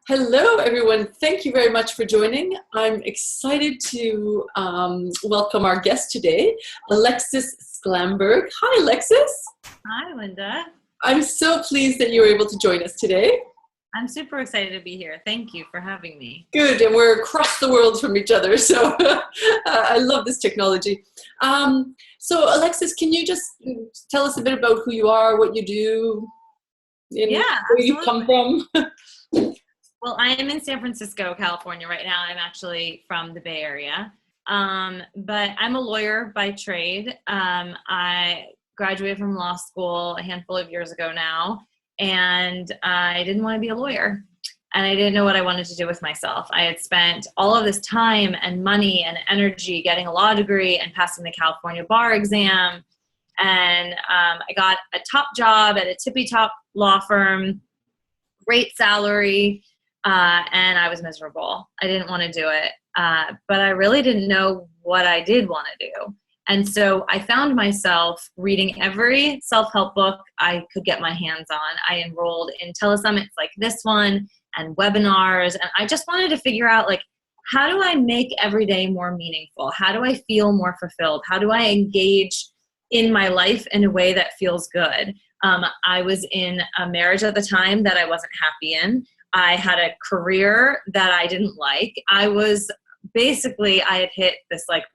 Hello, everyone. Thank you very much for joining. I'm excited to welcome our guest today, Alexis Sclamberg. Hi, Alexis. Hi, Linda. I'm so pleased that you were able to join us today. I'm super excited to be here. Thank you for having me. Good, and we're across the world from each other, so I love this technology. So, Alexis, can you just tell us a bit about who you are, what you do, and Yeah, where you absolutely. come from? Well, I am in San Francisco, California right now. I'm actually from the Bay Area. But I'm a lawyer by trade. I graduated from law school a handful of years ago now, and I didn't want to be a lawyer. And I didn't know what I wanted to do with myself. I had spent all of this time and money and energy getting a law degree and passing the California bar exam. And I got a top job at a tippy top law firm, great salary, and I was miserable. I didn't want to do it, but I really didn't know what I did want to do. And so I found myself reading every self-help book I could get my hands on. I enrolled in telesummits like this one and webinars, and I just wanted to figure out, like, how do I make every day more meaningful? How do I feel more fulfilled? How do I engage in my life in a way that feels good? I was in a marriage at the time that I wasn't happy in. I had a career that I didn't like. I had hit this like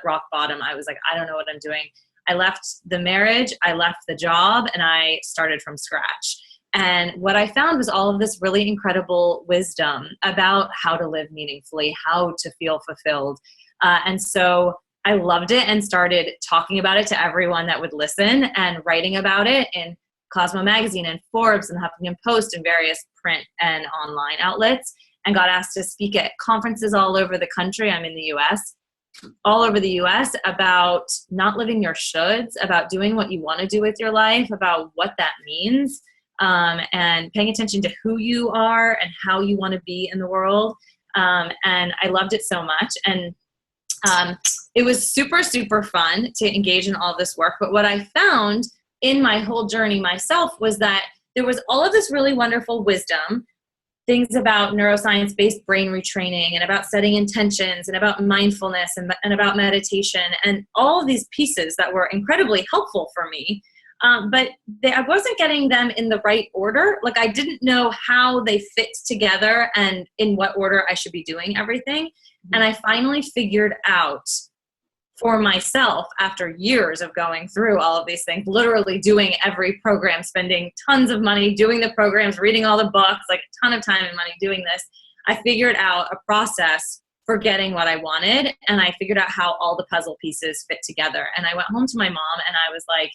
rock bottom. I was like, I don't know what I'm doing. I left the marriage, I left the job, and I started from scratch. And what I found was all of this really incredible wisdom about how to live meaningfully, how to feel fulfilled. And so I loved it and started talking about it to everyone that would listen and writing about it in Cosmo Magazine and Forbes and Huffington Post and various print and online outlets, and got asked to speak at conferences all over the country. I'm in the US, all over the US, about not living your shoulds, about doing what you want to do with your life, about what that means, and paying attention to who you are and how you want to be in the world. And I loved it so much. And it was super, super fun to engage in all this work. But what I found in my whole journey myself was that there was all of this really wonderful wisdom, things about neuroscience-based brain retraining and about setting intentions and about mindfulness and about meditation and all of these pieces that were incredibly helpful for me. But I wasn't getting them in the right order. Like, I didn't know how they fit together and in what order I should be doing everything. And I finally figured out for myself, after years of going through all of these things, literally doing every program, spending tons of money doing the programs, reading all the books, like a ton of time and money doing this, I figured out a process for getting what I wanted. And I figured out how all the puzzle pieces fit together. And I went home to my mom and I was like,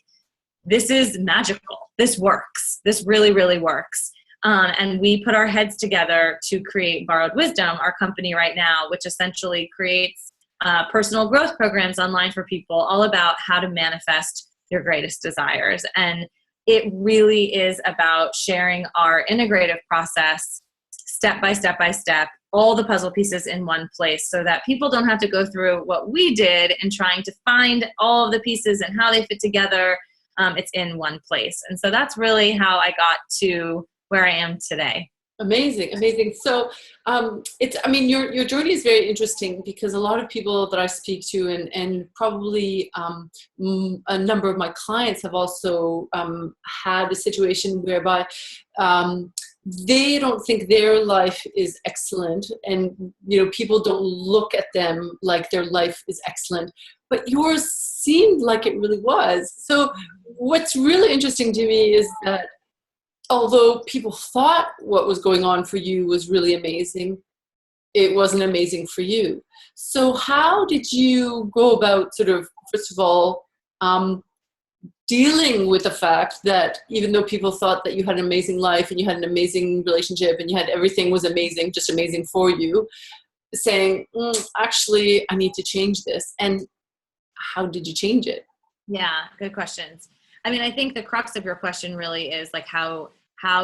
this is magical. This works. This really, really works. And we put our heads together to create Borrowed Wisdom, our company right now, which essentially creates personal growth programs online for people, all about how to manifest your greatest desires. And it really is about sharing our integrative process, step by step by step, all the puzzle pieces in one place, so that people don't have to go through what we did in trying to find all of the pieces and how they fit together. It's in one place. And so that's really how I got to where I am today. Amazing, amazing. So your journey is very interesting, because a lot of people that I speak to and probably a number of my clients have also had a situation whereby they don't think their life is excellent, and people don't look at them like their life is excellent, but yours seemed like it really was. So what's really interesting to me is that although people thought what was going on for you was really amazing, it wasn't amazing for you. So how did you go about sort of, first of all, dealing with the fact that even though people thought that you had an amazing life and you had an amazing relationship and you had everything was amazing, just amazing for you, saying, actually, I need to change this. And how did you change it? Yeah, good questions. I mean, I think the crux of your question really is like, how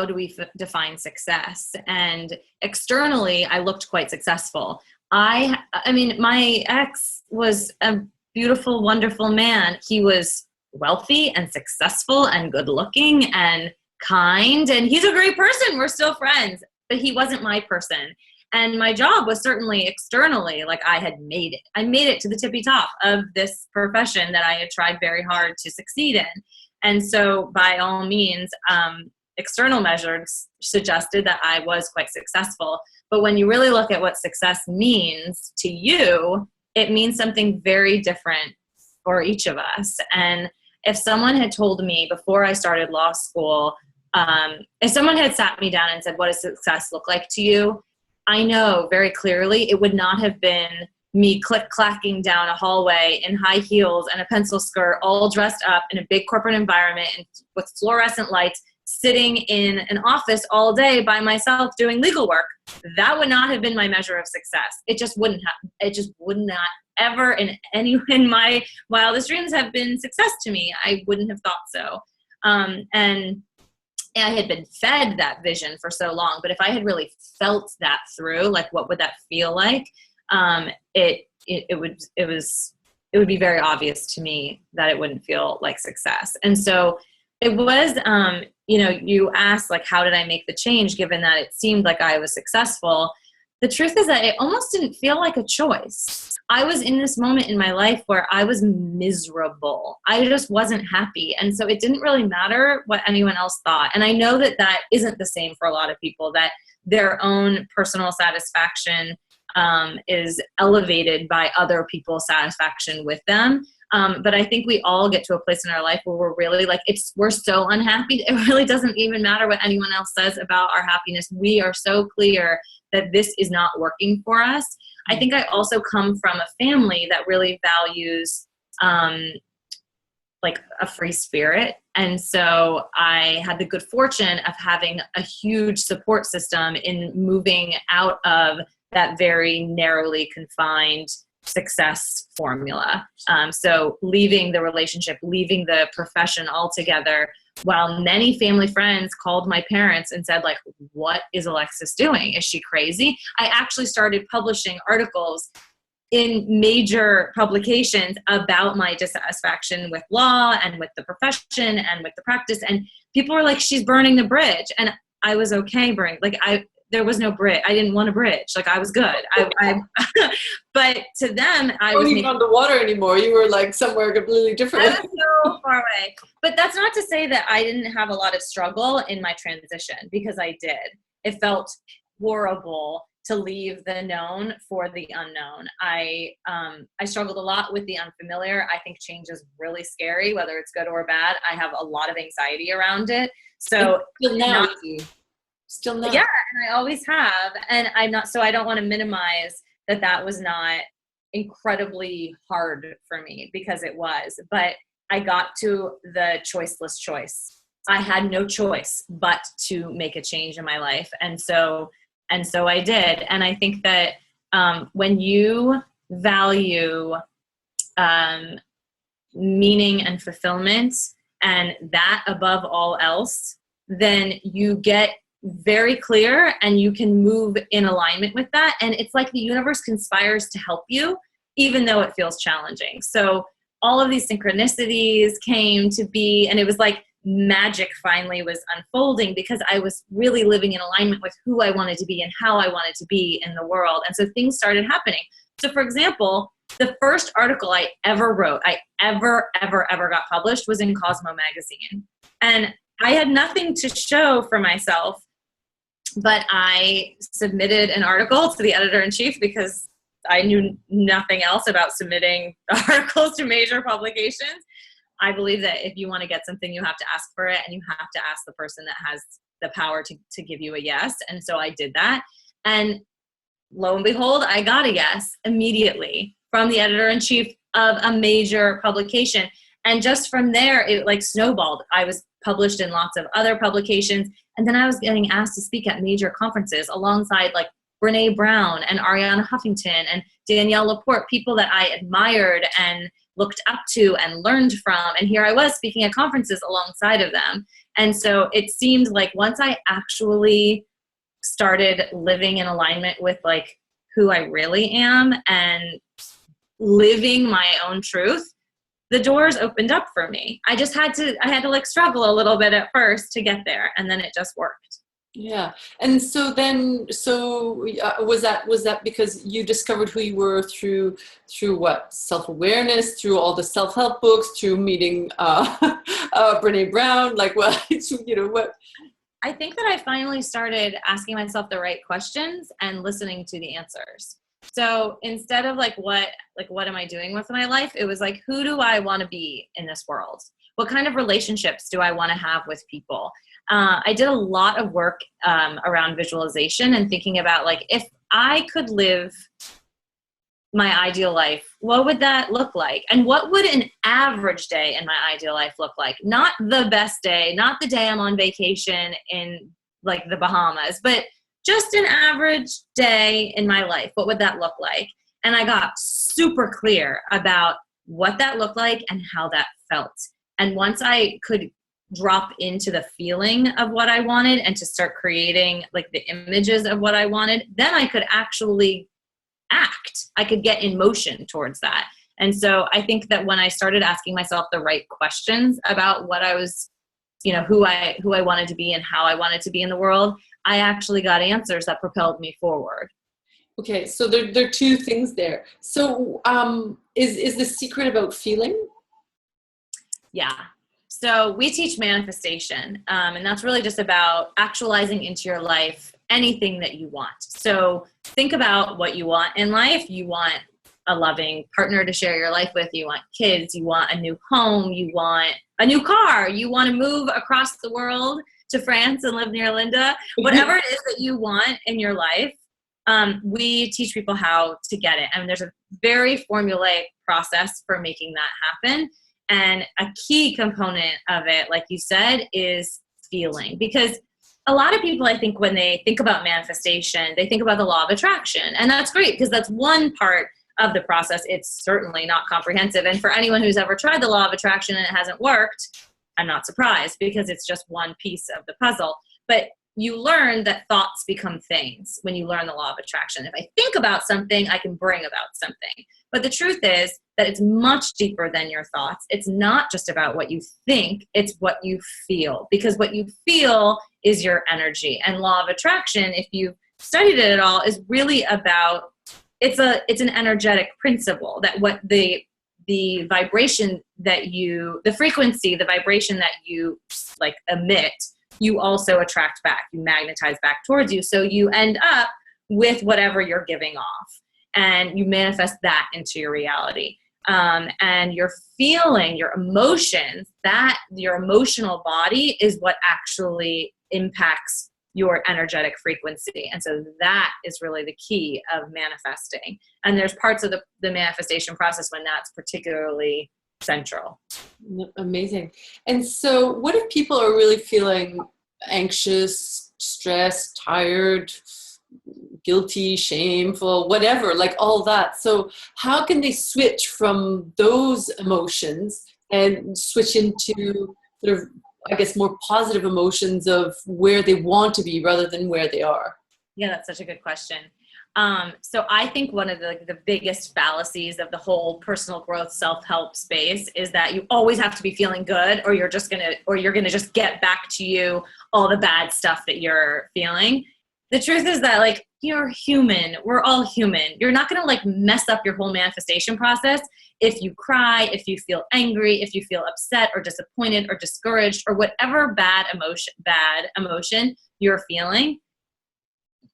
do we define success? And externally, I looked quite successful. I mean, my ex was a beautiful, wonderful man. He was wealthy and successful and good looking and kind, and he's a great person. We're still friends. but he wasn't my person. And my job was certainly externally, like I had made it. I made it to the tippy top of this profession that I had tried very hard to succeed in. And so by all means, external measures suggested that I was quite successful. But when you really look at what success means to you, it means something very different for each of us. And if someone had told me before I started law school, if someone had sat me down and said, what does success look like to you? I know very clearly it would not have been me click-clacking down a hallway in high heels and a pencil skirt, all dressed up in a big corporate environment and with fluorescent lights, sitting in an office all day by myself doing legal work. That would not have been my measure of success. It just wouldn't have. It just would not ever in my wildest dreams have been success to me. I wouldn't have thought so. And I had been fed that vision for so long, but if I had really felt that through, like what would that feel like? It would be very obvious to me that it wouldn't feel like success. And so it was, you asked like, how did I make the change given that it seemed like I was successful? The truth is that it almost didn't feel like a choice. I was in this moment in my life where I was miserable. I just wasn't happy. And so it didn't really matter what anyone else thought. And I know that that isn't the same for a lot of people, that their own personal satisfaction is elevated by other people's satisfaction with them. But I think we all get to a place in our life where we're really like, we're so unhappy. It really doesn't even matter what anyone else says about our happiness. We are so clear that this is not working for us. I think I also come from a family that really values like a free spirit. And so I had the good fortune of having a huge support system in moving out of that very narrowly confined success formula. So leaving the relationship, leaving the profession altogether, while many family friends called my parents and said, like, what is Alexis doing? Is she crazy? I actually started publishing articles in major publications about my dissatisfaction with law and with the profession and with the practice. And people were like, she's burning the bridge. And I was okay burning. There was no bridge. I didn't want a bridge. Like I was good. But to them, I was not even on the water anymore. You were like somewhere completely different. I was so far away. But that's not to say that I didn't have a lot of struggle in my transition, because I did. It felt horrible to leave the known for the unknown. I struggled a lot with the unfamiliar. I think change is really scary, whether it's good or bad. I have a lot of anxiety around it. So Still not. Yeah, and I always have. And I don't want to minimize that was not incredibly hard for me, because it was. But I got to the choiceless choice. I had no choice but to make a change in my life. And so I did. And I think that when you value meaning and fulfillment, and that above all else, then you get very clear and you can move in alignment with that. And it's like the universe conspires to help you, even though it feels challenging. So all of these synchronicities came to be, and it was like magic finally was unfolding, because I was really living in alignment with who I wanted to be and how I wanted to be in the world. And so things started happening. So for example, the first article I ever wrote, I ever got published, was in Cosmo magazine. And I had nothing to show for myself, but I submitted an article to the editor-in-chief because I knew nothing else about submitting articles to major publications. I believe that if you want to get something, you have to ask for it, and you have to ask the person that has the power to give you a yes. And so I did that. And lo and behold, I got a yes immediately from the editor-in-chief of a major publication. And just from there, it like snowballed. I was published in lots of other publications. And then I was getting asked to speak at major conferences alongside like Brene Brown and Ariana Huffington and Danielle Laporte, people that I admired and looked up to and learned from. And here I was speaking at conferences alongside of them. And so it seemed like once I actually started living in alignment with like who I really am and living my own truth, the doors opened up for me. I had to like struggle a little bit at first to get there, and then it just worked. Yeah. And so then, was that because you discovered who you were through what? Self-awareness, through all the self-help books, through meeting Brene Brown, like what, what? I think that I finally started asking myself the right questions and listening to the answers. So instead of what am I doing with my life? It was like, who do I want to be in this world? What kind of relationships do I want to have with people? I did a lot of work around visualization and thinking about if I could live my ideal life, what would that look like? And what would an average day in my ideal life look like? Not the best day, not the day I'm on vacation in the Bahamas, but just an average day in my life. What would that look like? And I got super clear about what that looked like and how that felt. And once I could drop into the feeling of what I wanted and to start creating the images of what I wanted, then I could actually act. I could get in motion towards that. And so I think that when I started asking myself the right questions about what I was, who I wanted to be and how I wanted to be in the world, I actually got answers that propelled me forward. Okay, so there are two things there. So is the secret about feeling? Yeah. So we teach manifestation, and that's really just about actualizing into your life anything that you want. So think about what you want in life. You want a loving partner to share your life with. You want kids. You want a new home. You want a new car. You want to move across the world to France and live near Linda. Whatever it is that you want in your life, we teach people how to get it. And there's a very formulaic process for making that happen. And a key component of it, like you said, is feeling. Because a lot of people, I think, when they think about manifestation, they think about the law of attraction. And that's great because that's one part of the process. It's certainly not comprehensive. And for anyone who's ever tried the law of attraction and it hasn't worked, I'm not surprised because it's just one piece of the puzzle. But you learn that thoughts become things when you learn the law of attraction. If I think about something, I can bring about something. But the truth is that it's much deeper than your thoughts. It's not just about what you think, it's what you feel. Because what you feel is your energy. And law of attraction, if you've studied it at all, is really about, it's an energetic principle that what the vibration that the frequency, the vibration that you emit, you also attract back, you magnetize back towards you. So you end up with whatever you're giving off and you manifest that into your reality. And your feeling, your emotions, that your emotional body is what actually impacts your energetic frequency. And so that is really the key of manifesting. And there's parts of the manifestation process when that's particularly central. Amazing. And so what if people are really feeling anxious, stressed, tired, guilty, shameful, whatever, all that? So how can they switch from those emotions and switch into sort of, I guess, more positive emotions of where they want to be rather than where they are? Yeah, that's such a good question. So I think one of the biggest fallacies of the whole personal growth self-help space is that you always have to be feeling good or you're gonna just get back to you all the bad stuff that you're feeling. The truth is that you're human. We're all human. You're not gonna mess up your whole manifestation process if you cry, if you feel angry, if you feel upset or disappointed or discouraged or whatever bad emotion you're feeling.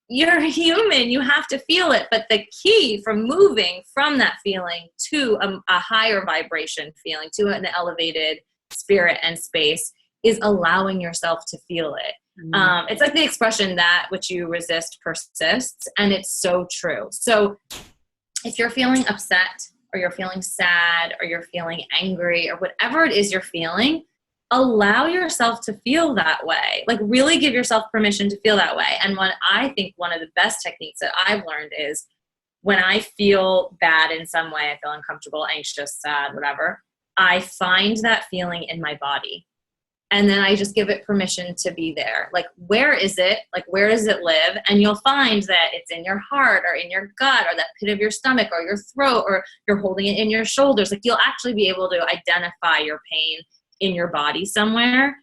You're human. You have to feel it. But the key from moving from that feeling to a higher vibration feeling, to an elevated spirit and space, is allowing yourself to feel it. It's like the expression, that which you resist persists. And it's so true. So if you're feeling upset or you're feeling sad or you're feeling angry or whatever it is you're feeling, allow yourself to feel that way. Really give yourself permission to feel that way. And I think one of the best techniques that I've learned is when I feel bad in some way, I feel uncomfortable, anxious, sad, whatever, I find that feeling in my body. And then I just give it permission to be there. Where is it? Where does it live? And you'll find that it's in your heart or in your gut or that pit of your stomach or your throat, or you're holding it in your shoulders. You'll actually be able to identify your pain in your body somewhere.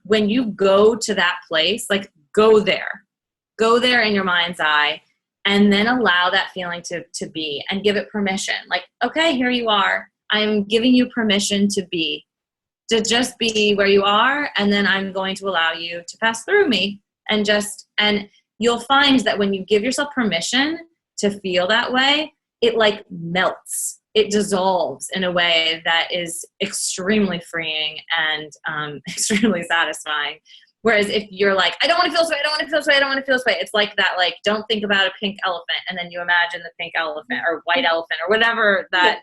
When you go to that place, go there. Go there in your mind's eye, and then allow that feeling to be, and give it permission. Like, okay, here you are. I'm giving you permission to just be where you are. And then I'm going to allow you to pass through me, and you'll find that when you give yourself permission to feel that way, it like melts. It dissolves in a way that is extremely freeing and extremely satisfying. Whereas if you're like, I don't want to feel this way, I don't want to feel this way, I don't want to feel this way. It's like that, like, don't think about a pink elephant, and then you imagine the pink elephant or white elephant or whatever that,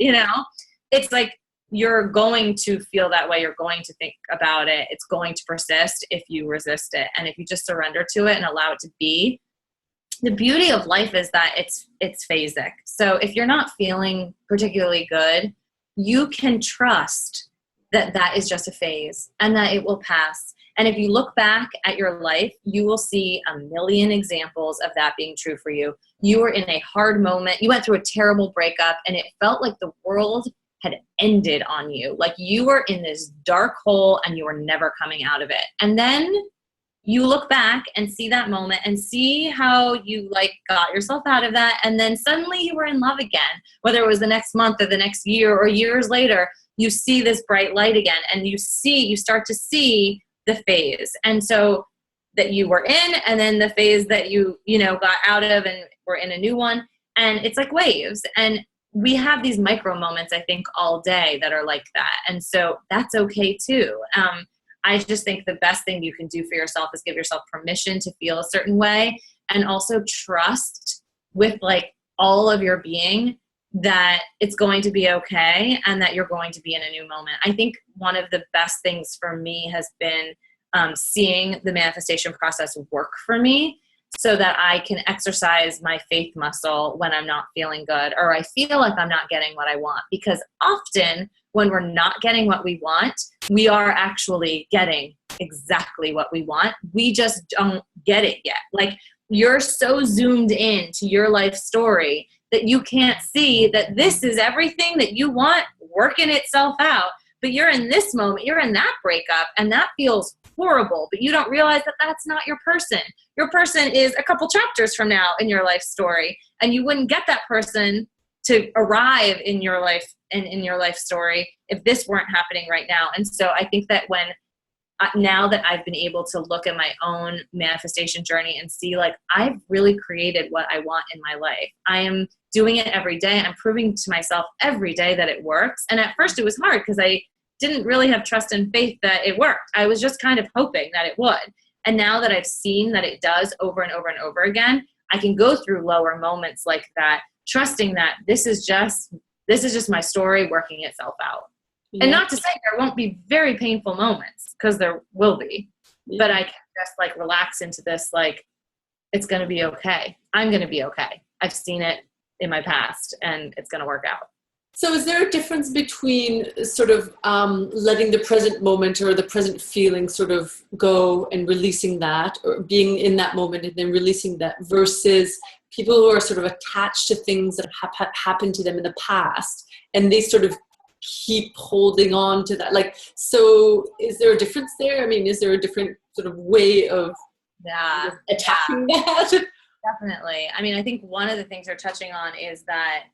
it's like, you're going to feel that way. You're going to think about it. It's going to persist if you resist it. And if you just surrender to it and allow it to be, the beauty of life is that it's phasic. So if you're not feeling particularly good, you can trust that that is just a phase and that it will pass. And if you look back at your life, you will see a million examples of that being true for you. You were in a hard moment. You went through a terrible breakup, and it felt like the world had ended on you. Like you were in this dark hole and you were never coming out of it. And then you look back and see that moment and see how you like got yourself out of that. And then suddenly you were in love again, whether it was the next month or the next year or years later, you see this bright light again, and you start to see the phase. And so that you were in, and then the phase that you got out of and were in a new one. And it's like waves. And we have these micro moments, I think, all day that are like that. And so that's okay too. I just think the best thing you can do for yourself is give yourself permission to feel a certain way, and also trust with like all of your being that it's going to be okay and that you're going to be in a new moment. I think one of the best things for me has been seeing the manifestation process work for me, so that I can exercise my faith muscle when I'm not feeling good, or I feel like I'm not getting what I want. Because often when we're not getting what we want, we are actually getting exactly what we want. We just don't get it yet. Like, you're so zoomed in to your life story that you can't see that this is everything that you want working itself out. But you're in this moment, you're in that breakup, and that feels horrible, but you don't realize that that's not your person. Your person is a couple chapters from now in your life story, and you wouldn't get that person to arrive in your life and in your life story if this weren't happening right now. And so I think that now that I've been able to look at my own manifestation journey and see, like, I've really created what I want in my life. I am doing it every day. I'm proving to myself every day that it works. And at first it was hard because I didn't really have trust and faith that it worked. I was just kind of hoping that it would. And now that I've seen that it does over and over and over again, I can go through lower moments like that, trusting that this is just my story working itself out. Yeah. And not to say there won't be very painful moments, because there will be, but I can just like relax into this, like, it's going to be okay. I'm going to be okay. I've seen it in my past and it's going to work out. So is there a difference between sort of letting the present moment or the present feeling sort of go and releasing that, or being in that moment and then releasing that, versus people who are sort of attached to things that have happened to them in the past and they sort of keep holding on to that? Like, so is there a difference there? I mean, is there a different sort of way of attacking that? Definitely. I mean, I think one of the things you're touching on is that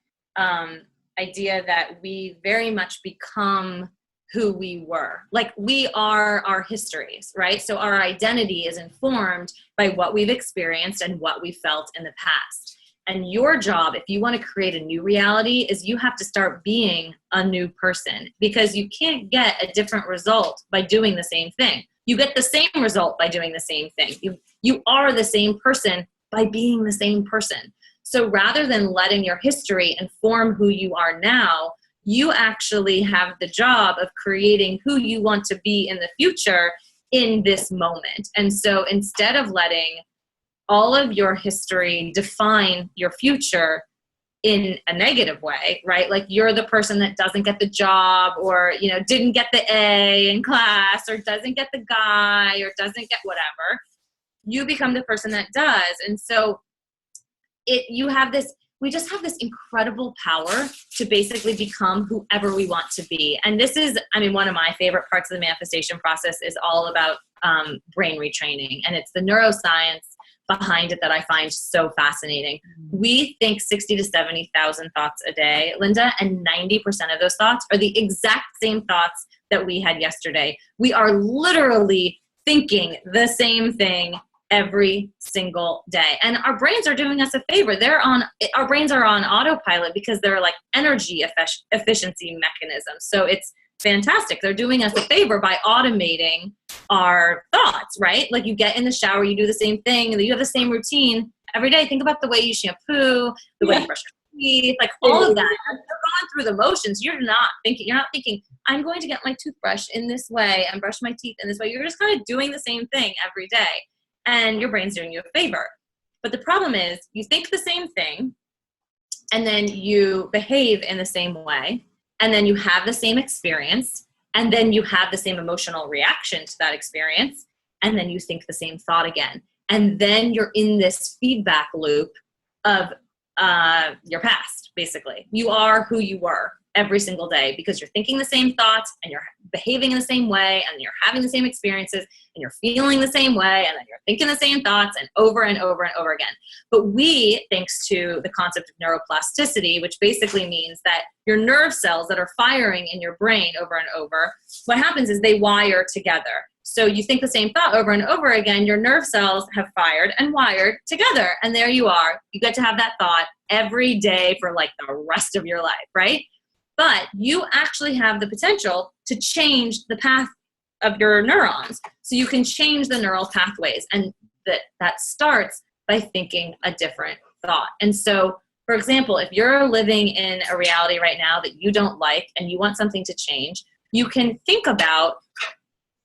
idea that we very much become who we were. Like, we are our histories, right? So our identity is informed by what we've experienced and what we felt in the past. And your job, if you want to create a new reality, is you have to start being a new person, because you can't get a different result by doing the same thing. You get the same result by doing the same thing. You are the same person by being the same person. So rather than letting your history inform who you are now, you actually have the job of creating who you want to be in the future in this moment. And so instead of letting all of your history define your future in a negative way, right? Like, you're the person that doesn't get the job, or, didn't get the A in class, or doesn't get the guy, or doesn't get whatever. You become the person that does. And so you have this we just have this incredible power to basically become whoever we want to be. And this is, I mean, one of my favorite parts of the manifestation process is all about brain retraining. And it's the neuroscience behind it that I find so fascinating. We think 60 to 70,000 thoughts a day, Linda, and 90% of those thoughts are the exact same thoughts that we had yesterday. We are literally thinking the same thing every single day. And our brains are doing us a favor. Our brains are on autopilot because they're like energy efficiency mechanisms. So it's fantastic. They're doing us a favor by automating our thoughts, right? Like you get in the shower, you do the same thing, and you have the same routine every day. Think about the way you shampoo, the way you brush your teeth, like all of that. You're going through the motions. You're not thinking, I'm going to get my toothbrush in this way and brush my teeth in this way. You're just kind of doing the same thing every day. And your brain's doing you a favor. But the problem is you think the same thing, and then you behave in the same way, and then you have the same experience, and then you have the same emotional reaction to that experience, and then you think the same thought again. And then you're in this feedback loop of your past, basically. You are who you were every single day because you're thinking the same thoughts, and you're behaving in the same way, and you're having the same experiences, and you're feeling the same way, and then you're thinking the same thoughts, and over and over and over again. But we, thanks to the concept of neuroplasticity, which basically means that your nerve cells that are firing in your brain over and over, what happens is they wire together. So you think the same thought over and over again, your nerve cells have fired and wired together. And there you are. You get to have that thought every day for like the rest of your life, right? But you actually have the potential to change the path of your neurons. So you can change the neural pathways. And that starts by thinking a different thought. And so, for example, if you're living in a reality right now that you don't like and you want something to change, you can think about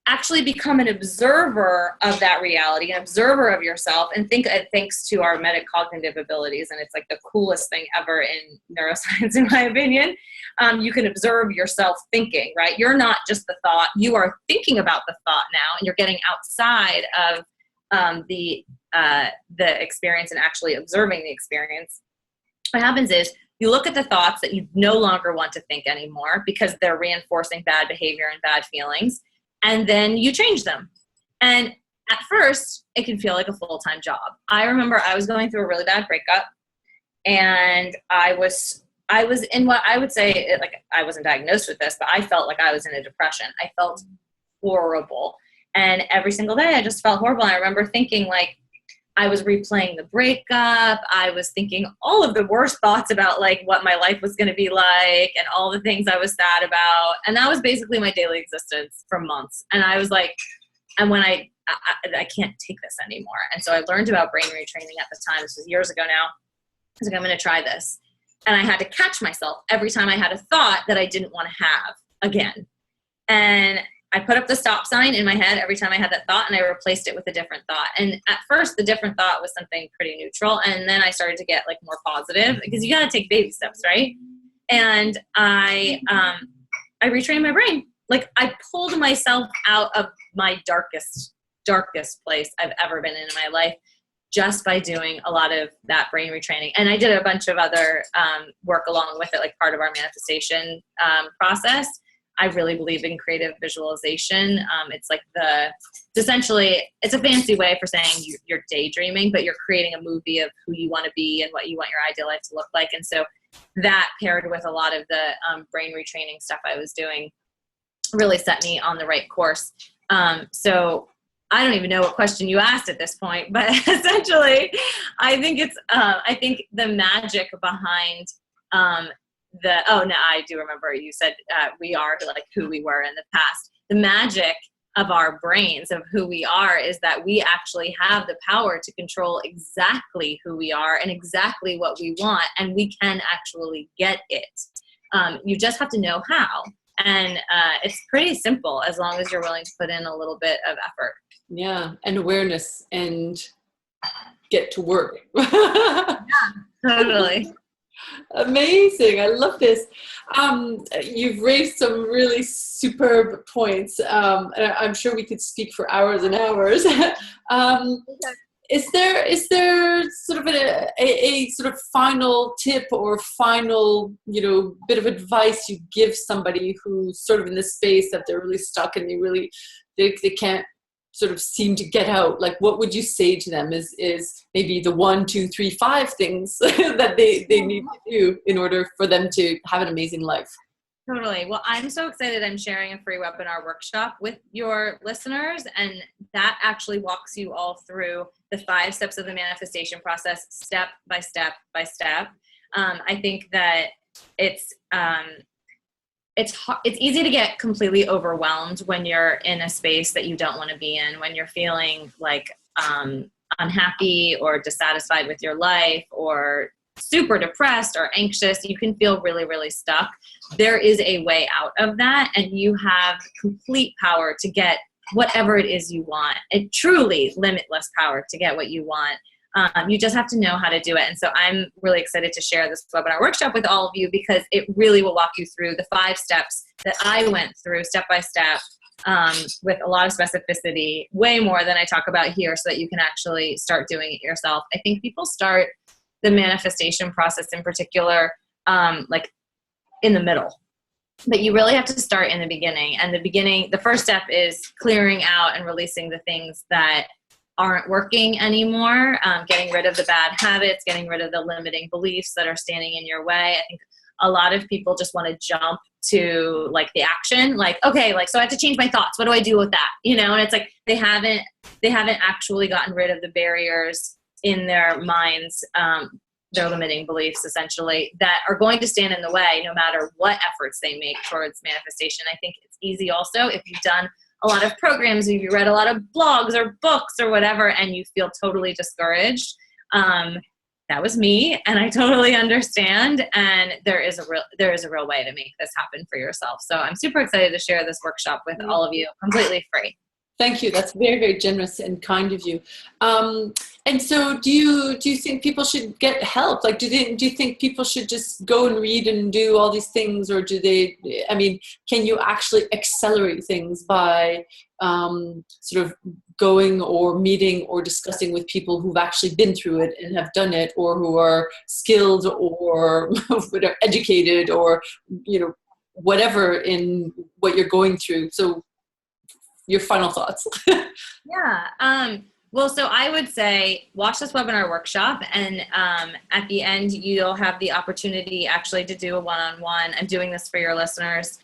actually become an observer of that reality, an observer of yourself, and think thanks to our metacognitive abilities. And it's like the coolest thing ever in neuroscience, in my opinion. You can observe yourself thinking, right? You're not just the thought, you are thinking about the thought now, and you're getting outside of the experience and actually observing the experience. What happens is you look at the thoughts that you no longer want to think anymore because they're reinforcing bad behavior and bad feelings. And then you change them. And at first, it can feel like a full-time job. I remember I was going through a really bad breakup, and I was in what I would say, like, I wasn't diagnosed with this, but I felt like I was in a depression. I felt horrible. And every single day I just felt horrible. And I remember thinking, like, I was replaying the breakup. I was thinking all of the worst thoughts about like what my life was going to be like and all the things I was sad about. And that was basically my daily existence for months. And I was like, and when I can't take this anymore. And so I learned about brain retraining at the time. This was years ago now. I was like, I'm going to try this. And I had to catch myself every time I had a thought that I didn't want to have again. And I put up the stop sign in my head every time I had that thought, and I replaced it with a different thought. And at first, the different thought was something pretty neutral. And then I started to get like more positive because you got to take baby steps, right? And I retrained my brain. Like I pulled myself out of my darkest place I've ever been in my life just by doing a lot of that brain retraining. And I did a bunch of other work along with it, like part of our manifestation process. I really believe in creative visualization. It's like essentially, it's a fancy way for saying you're daydreaming, but you're creating a movie of who you want to be and what you want your ideal life to look like. And so that paired with a lot of the brain retraining stuff I was doing really set me on the right course. So I don't even know what question you asked at this point, but essentially I think the magic behind I do remember you said we are like who we were in the past. The magic of our brains, of who we are, is that we actually have the power to control exactly who we are and exactly what we want, and we can actually get it. You just have to know how. And it's pretty simple as long as you're willing to put in a little bit of effort. Yeah, and awareness and get to work. Yeah, totally. Amazing. I love this. You've raised some really superb points. And I'm sure we could speak for hours and hours. is there sort of a sort of final tip or final, bit of advice you give somebody who's sort of in this space that they're really stuck and they can't sort of seem to get out? Like, what would you say to them is maybe the 1, 2, 3, 5 things that they need to do in order for them to have an amazing life? Totally. Well, I'm so excited. I'm sharing a free webinar workshop with your listeners, and that actually walks you all through the 5 steps of the manifestation process, step by step by step. I think that it's easy to get completely overwhelmed when you're in a space that you don't want to be in, when you're feeling like unhappy or dissatisfied with your life or super depressed or anxious. You can feel really, really stuck. There is a way out of that, and you have complete power to get whatever it is you want. A truly limitless power to get what you want. You just have to know how to do it. And so I'm really excited to share this webinar workshop with all of you, because it really will walk you through the 5 steps that I went through step by step, with a lot of specificity, way more than I talk about here, so that you can actually start doing it yourself. I think people start the manifestation process in particular, like in the middle, but you really have to start in the beginning. And the first step is clearing out and releasing the things that aren't working anymore, getting rid of the bad habits, getting rid of the limiting beliefs that are standing in your way. I think a lot of people just want to jump to like the action, like, okay, like, so I have to change my thoughts. What do I do with that? And it's like, they haven't actually gotten rid of the barriers in their minds, their limiting beliefs essentially, that are going to stand in the way no matter what efforts they make towards manifestation. I think it's easy also if you've done a lot of programs, if you read a lot of blogs or books or whatever, and you feel totally discouraged. That was me, and I totally understand. And there is a real way to make this happen for yourself. So I'm super excited to share this workshop with all of you, completely free. Thank you. That's very, very generous and kind of you. And so do you think people should get help? Like, do you think people should just go and read and do all these things? Or can you actually accelerate things by sort of going or meeting or discussing with people who've actually been through it and have done it, or who are skilled or educated or, whatever in what you're going through? So your final thoughts. Yeah. Well, so I would say watch this webinar workshop, and at the end, you'll have the opportunity actually to do a one-on-one. I'm doing this for your listeners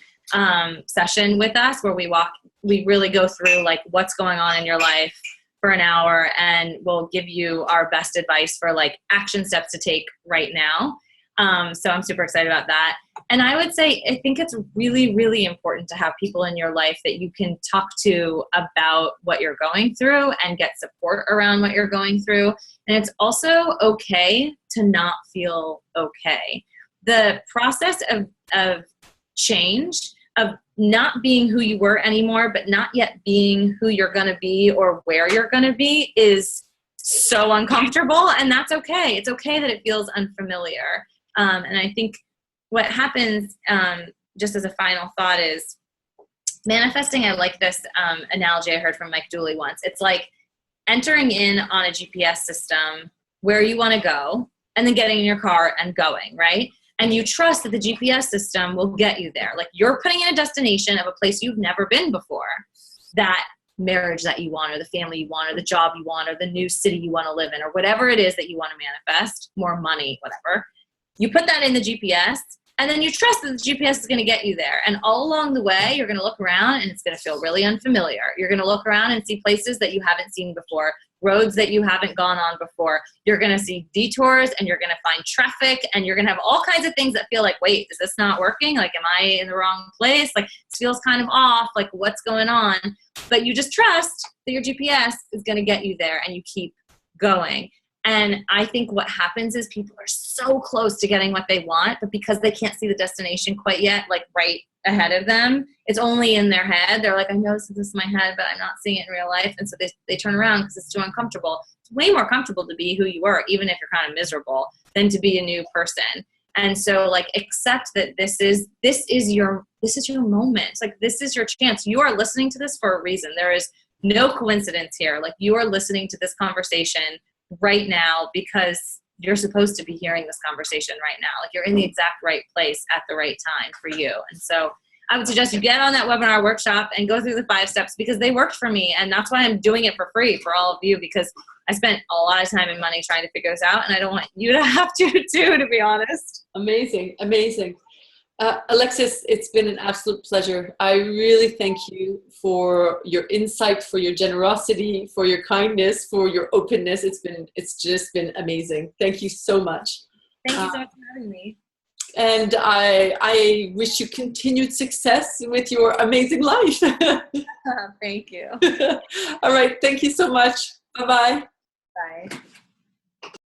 session with us, where we really go through like what's going on in your life for an hour, and we'll give you our best advice for like action steps to take right now. So I'm super excited about that. And I would say, I think it's really, really important to have people in your life that you can talk to about what you're going through and get support around what you're going through. And it's also okay to not feel okay. The process of change, of not being who you were anymore, but not yet being who you're going to be or where you're going to be, is so uncomfortable. And that's okay. It's okay that it feels unfamiliar. And I think what happens, just as a final thought, is manifesting. I like this analogy I heard from Mike Dooley once. It's like entering in on a GPS system where you want to go, and then getting in your car and going, right? And you trust that the GPS system will get you there. Like, you're putting in a destination of a place you've never been before. That marriage that you want, or the family you want, or the job you want, or the new city you want to live in, or whatever it is that you want to manifest, more money, whatever. You put that in the GPS, and then you trust that the GPS is going to get you there. And all along the way, you're going to look around, and it's going to feel really unfamiliar. You're going to look around and see places that you haven't seen before, roads that you haven't gone on before. You're going to see detours, and you're going to find traffic, and you're going to have all kinds of things that feel like, wait, is this not working? Like, am I in the wrong place? Like, this feels kind of off. Like, what's going on? But you just trust that your GPS is going to get you there, and you keep going. And I think what happens is people are so close to getting what they want, but because they can't see the destination quite yet, like right ahead of them, it's only in their head. They're like, I know this is in my head, but I'm not seeing it in real life. And so they turn around because it's too uncomfortable. It's way more comfortable to be who you were, even if you're kind of miserable, than to be a new person. And so, like, accept that this is your moment. It's like, this is your chance. You are listening to this for a reason. There is no coincidence here. Like, you are listening to this conversation right now because you're supposed to be hearing this conversation right now. Like, you're in the exact right place at the right time for you. And so I would suggest you get on that webinar workshop and go through the 5 steps, because they worked for me. And that's why I'm doing it for free for all of you, because I spent a lot of time and money trying to figure this out. And I don't want you to have to too, to be honest. Amazing. Amazing. Alexis, it's been an absolute pleasure. I really thank you for your insight, for your generosity, for your kindness, for your openness. It's just been amazing. Thank you so much. Thank you so much for having me. And I wish you continued success with your amazing life. Thank you. All right. Thank you so much. Bye-bye. Bye.